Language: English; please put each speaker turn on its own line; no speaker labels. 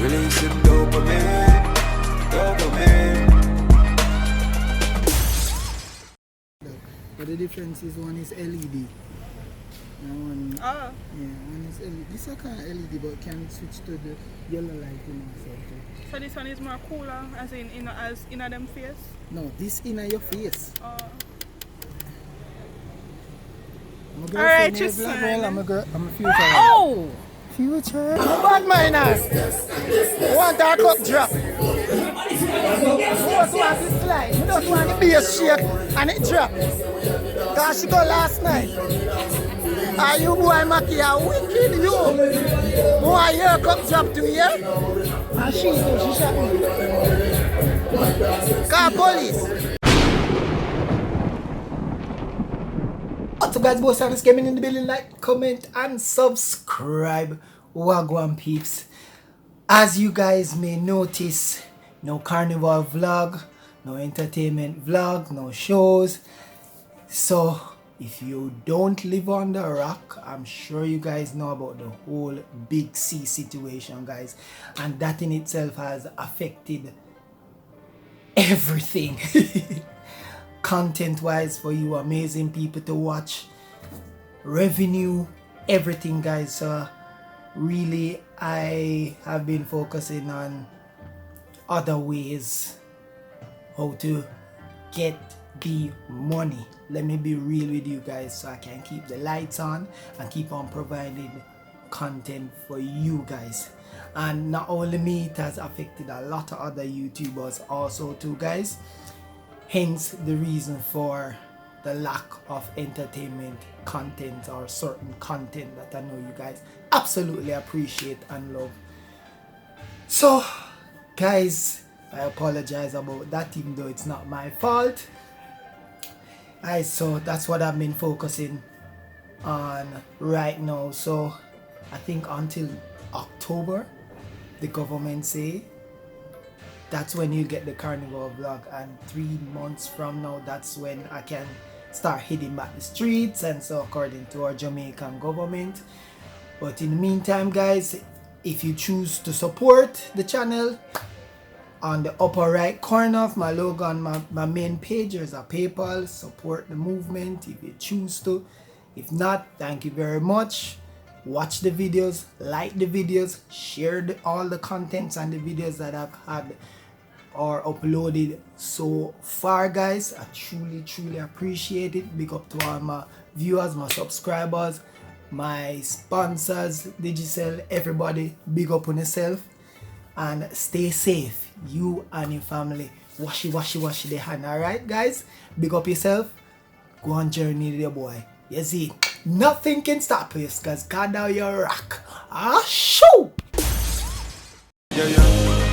Releasing dopamine, dopamine.
But the difference is one is LED. And one,
Oh.
yeah, one is LED. This is kind of LED, but can switch to the yellow light in also.
So this one is more cooler, as in them face?
No, this in your face.
Oh.
I'm a girl.
Alright,
I'm
just saying.
I'm a girl. I'm a future.
Oh!
Future. Bad miners. Want a cup drop. You don't want to slide. You don't want the bass shake and it drop. Cause she go last night. Are you boy Maki are wicked you? Boy your cup drop to here. And she shot me. Call police. What's up guys, boss Sam is coming in the building. Like, comment and subscribe. Wagwan peeps. As you guys may notice, no carnival vlog, no entertainment vlog, no shows. So if you don't live on the rock, I'm sure you guys know about the whole Big C situation, guys, and that in itself has affected everything. Content wise for you amazing people to watch, revenue, everything, guys. So really I have been focusing on other ways how to get the money. Let me be real with you guys so I can keep the lights on and keep on providing content for you guys. And not only me, it has affected a lot of other YouTubers also too, guys. Hence the reason for the lack of entertainment content or certain content that I know you guys absolutely appreciate and love. So guys, I apologize about that, even though it's not my fault. Guys, so that's what I've been focusing on right now. So I think until October, the government say that's when you get the carnival vlog, and 3 months from now, that's when I can start hitting back the streets, and so according to our Jamaican government. But in the meantime, guys, if you choose to support the channel, on the upper right corner of my logo on my main page, there's a PayPal. Support the movement if you choose to. If not, thank you very much. Watch the videos, like the videos, share all the contents and the videos that I've had or uploaded so far, guys. I truly appreciate it. Big up to all my viewers, my subscribers, my sponsors, Digicel, everybody. Big up on yourself and stay safe, you and your family. Wash the hand. Alright guys, big up yourself. Go on journey with your boy. You see, nothing can stop us, cause God now you rock. Ah, shoo!
Yeah.